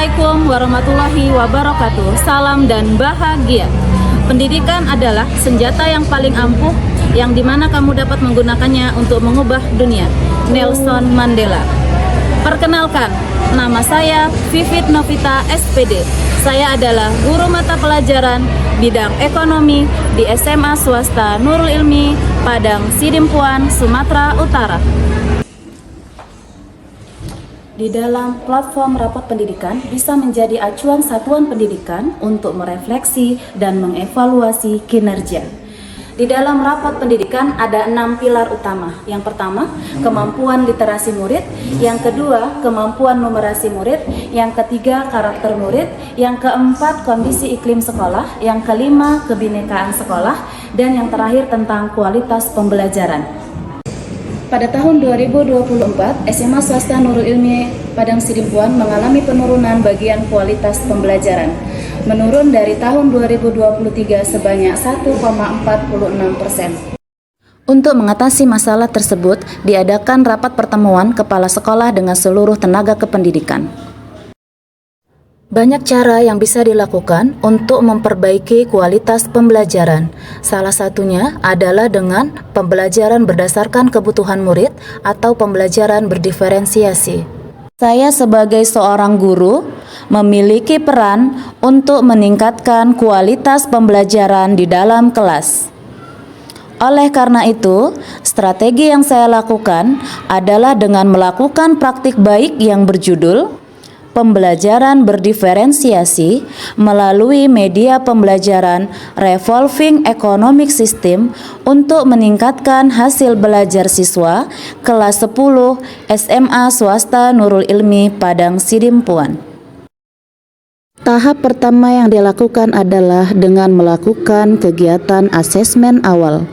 Assalamualaikum warahmatullahi wabarakatuh. Salam dan bahagia. Pendidikan adalah senjata yang paling ampuh yang dimana kamu dapat menggunakannya untuk mengubah dunia. Nelson Mandela. Perkenalkan, nama saya Vivit Novita SPD. Saya adalah guru mata pelajaran bidang ekonomi di SMA swasta Nurul Ilmi, Padang Sidimpuan, Sumatera Utara. Di dalam platform rapot pendidikan bisa menjadi acuan satuan pendidikan untuk merefleksi dan mengevaluasi kinerja. Di dalam rapot pendidikan ada 6 pilar utama. Yang pertama, kemampuan literasi murid. Yang kedua, kemampuan numerasi murid. Yang ketiga, karakter murid. Yang keempat, kondisi iklim sekolah. Yang kelima, kebinekaan sekolah. Dan yang terakhir tentang kualitas pembelajaran. Pada tahun 2024, SMA swasta Nurul Ilmi Padang Sidimpuan mengalami penurunan bagian kualitas pembelajaran, menurun dari tahun 2023 sebanyak 1,46%. Untuk mengatasi masalah tersebut, diadakan rapat pertemuan kepala sekolah dengan seluruh tenaga kependidikan. Banyak cara yang bisa dilakukan untuk memperbaiki kualitas pembelajaran. Salah satunya adalah dengan pembelajaran berdasarkan kebutuhan murid atau pembelajaran berdiferensiasi. Saya sebagai seorang guru memiliki peran untuk meningkatkan kualitas pembelajaran di dalam kelas. Oleh karena itu, strategi yang saya lakukan adalah dengan melakukan praktik baik yang berjudul pembelajaran berdiferensiasi melalui media pembelajaran Revolving Economic System untuk meningkatkan hasil belajar siswa kelas 10 SMA swasta Nurul Ilmi Padang Sidimpuan. Tahap pertama yang dilakukan adalah dengan melakukan kegiatan asesmen awal.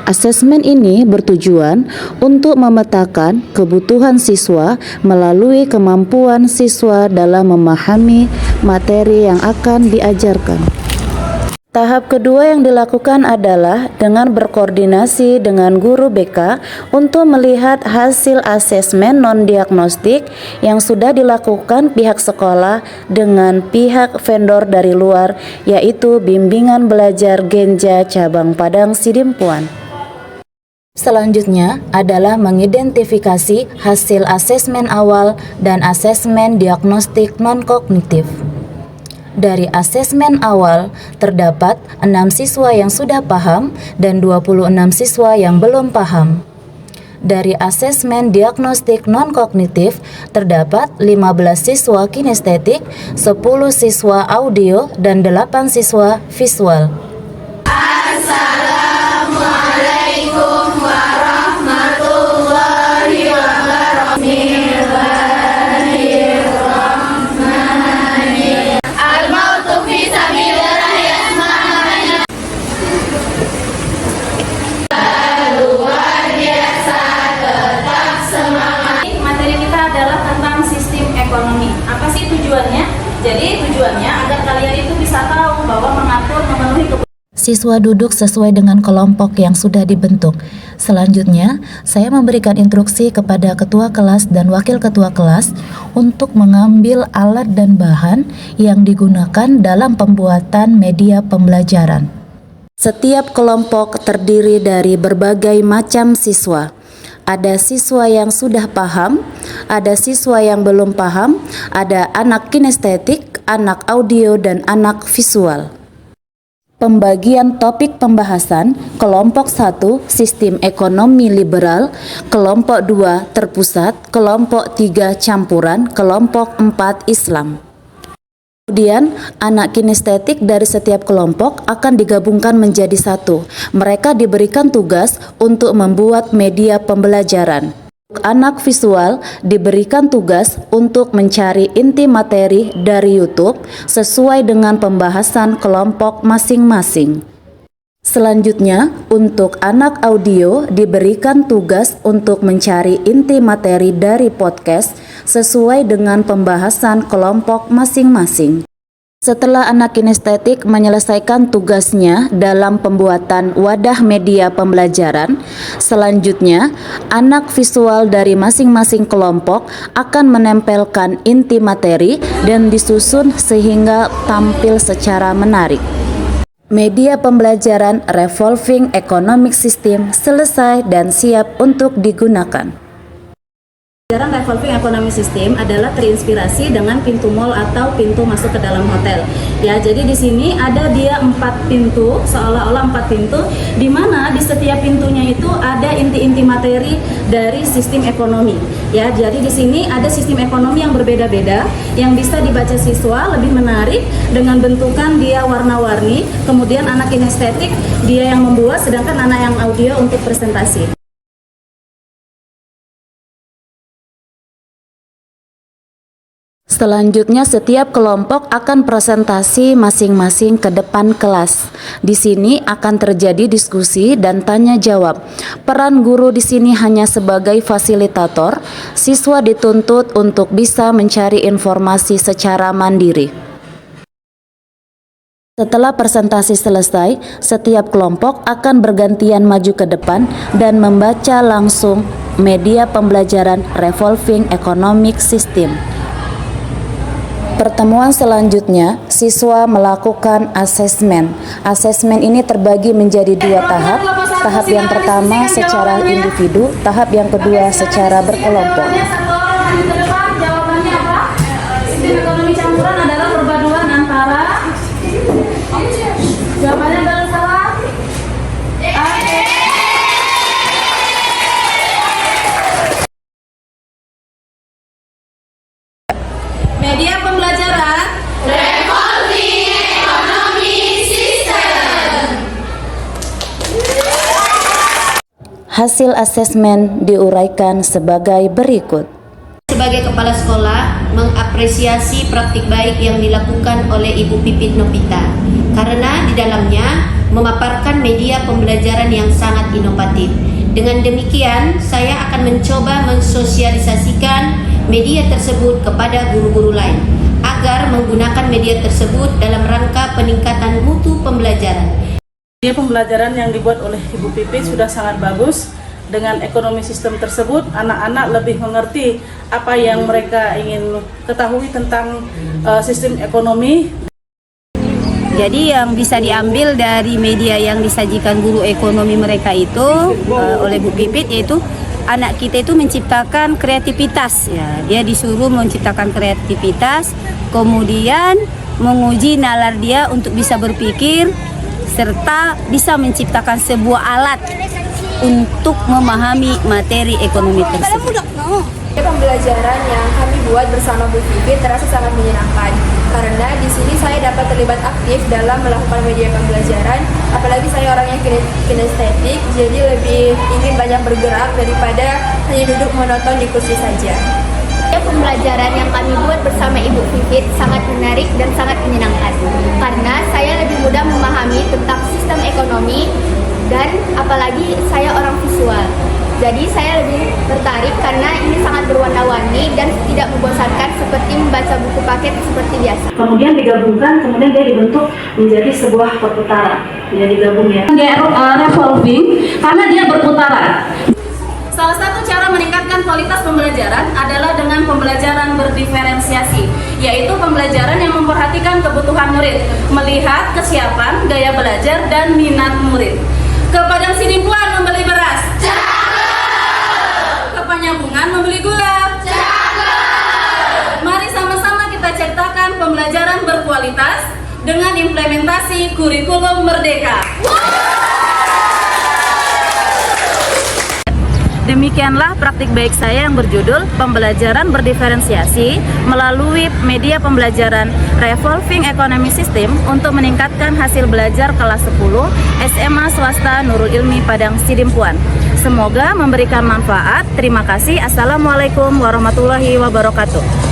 Asesmen ini bertujuan untuk memetakan kebutuhan siswa melalui kemampuan siswa dalam memahami materi yang akan diajarkan. Tahap kedua yang dilakukan adalah dengan berkoordinasi dengan guru BK untuk melihat hasil asesmen non-diagnostik yang sudah dilakukan pihak sekolah dengan pihak vendor dari luar, yaitu Bimbingan Belajar Genja Cabang Padang Sidimpuan. Selanjutnya adalah mengidentifikasi hasil asesmen awal dan asesmen diagnostik non-kognitif. Dari asesmen awal, terdapat 6 siswa yang sudah paham dan 26 siswa yang belum paham. Dari asesmen diagnostik non-kognitif, terdapat 15 siswa kinestetik, 10 siswa audio, dan 8 siswa visual. Assalamualaikum warahmatullahi wabarakatuh. Apa sih tujuannya? Jadi tujuannya agar kalian itu bisa tahu bahwa mengatur memenuhi kebutuhan. Siswa duduk sesuai dengan kelompok yang sudah dibentuk. Selanjutnya, saya memberikan instruksi kepada ketua kelas dan wakil ketua kelas untuk mengambil alat dan bahan yang digunakan dalam pembuatan media pembelajaran. Setiap kelompok terdiri dari berbagai macam siswa. Ada siswa yang sudah paham, ada siswa yang belum paham, ada anak kinestetik, anak audio, dan anak visual. Pembagian topik pembahasan: kelompok 1 sistem ekonomi liberal, kelompok 2 terpusat, kelompok 3 campuran, kelompok 4 Islam. Kemudian, anak kinestetik dari setiap kelompok akan digabungkan menjadi satu. Mereka diberikan tugas untuk membuat media pembelajaran. Anak visual diberikan tugas untuk mencari inti materi dari YouTube sesuai dengan pembahasan kelompok masing-masing. Selanjutnya, untuk anak audio diberikan tugas untuk mencari inti materi dari podcast sesuai dengan pembahasan kelompok masing-masing. Setelah anak kinestetik menyelesaikan tugasnya dalam pembuatan wadah media pembelajaran, selanjutnya anak visual dari masing-masing kelompok akan menempelkan inti materi dan disusun sehingga tampil secara menarik. Media pembelajaran Revolving Economic System selesai dan siap untuk digunakan. Pembelajaran Revolving Economic System adalah terinspirasi dengan pintu mall atau pintu masuk ke dalam hotel. Ya, jadi di sini ada dia 4 pintu, seolah-olah 4 pintu, di mana di setiap pintunya itu ada inti-inti materi dari sistem ekonomi. Ya, jadi di sini ada sistem ekonomi yang berbeda-beda yang bisa dibaca siswa lebih menarik dengan bentukan dia warna-warni. Kemudian anak kinestetik dia yang membuat, sedangkan anak yang audio untuk presentasi. Selanjutnya, setiap kelompok akan presentasi masing-masing ke depan kelas. Di sini akan terjadi diskusi dan tanya jawab. Peran guru di sini hanya sebagai fasilitator. Siswa dituntut untuk bisa mencari informasi secara mandiri. Setelah presentasi selesai, setiap kelompok akan bergantian maju ke depan dan membaca langsung media pembelajaran Revolving Economic System. Pertemuan selanjutnya, siswa melakukan asesmen. Asesmen ini terbagi menjadi 2 tahap. Tahap yang pertama secara individu, tahap yang kedua secara berkelompok. Jawabannya apa? Sistem ekonomi campuran adalah perpaduan antara. Jawabannya adalah salah. Media pembelajaran Revolving Economic System. Hasil asesmen diuraikan sebagai berikut. Sebagai kepala sekolah, mengapresiasi praktik baik yang dilakukan oleh Ibu Pipit Novita karena di dalamnya memaparkan media pembelajaran yang sangat inovatif. Dengan demikian, saya akan mencoba mensosialisasikan media tersebut kepada guru-guru lain agar menggunakan media tersebut dalam rangka peningkatan mutu pembelajaran. Media pembelajaran yang dibuat oleh Ibu Pipit sudah sangat bagus. Dengan ekonomi sistem tersebut, anak-anak lebih mengerti apa yang mereka ingin ketahui tentang sistem ekonomi. Jadi yang bisa diambil dari media yang disajikan guru ekonomi mereka itu oleh Bu Pipit, yaitu anak kita itu menciptakan kreativitas. Ya, dia disuruh menciptakan kreativitas, kemudian menguji nalar dia untuk bisa berpikir serta bisa menciptakan sebuah alat untuk memahami materi ekonomi tersebut. Pembelajaran yang kami buat bersama Bu Pipit terasa sangat menyenangkan karena di sini saya dapat terlibat aktif dalam melakukan media pembelajaran. Apalagi saya orangnya kinestetik, jadi lebih ingin banyak bergerak daripada hanya duduk monoton di kursi saja. Pembelajaran yang kami buat bersama Ibu Pipit sangat menarik dan sangat menyenangkan karena saya lebih mudah memahami tentang sistem ekonomi dan apalagi saya orang visual. Jadi saya lebih tertarik karena ini sangat berwarna-warni dan tidak membosankan seperti membaca buku paket seperti biasa. Kemudian digabungkan, kemudian dia dibentuk menjadi sebuah perputaran. Dia digabung ya. Dia revolving karena dia berputaran. Salah satu cara meningkatkan kualitas pembelajaran adalah dengan pembelajaran berdiferensiasi, yaitu pembelajaran yang memperhatikan kebutuhan murid, melihat kesiapan, gaya belajar, dan minat murid. Ke Padang Sidimpuan membeli beras. Cakep. Ke Penyambungan membeli gula. Cakep. Mari sama-sama kita ciptakan pembelajaran berkualitas dengan implementasi kurikulum merdeka. Demikianlah praktik baik saya yang berjudul Pembelajaran Berdiferensiasi melalui media pembelajaran Revolving Economic System untuk meningkatkan hasil belajar kelas 10 SMA Swasta Nurul Ilmi Padang Sidimpuan. Semoga memberikan manfaat. Terima kasih. Assalamualaikum warahmatullahi wabarakatuh.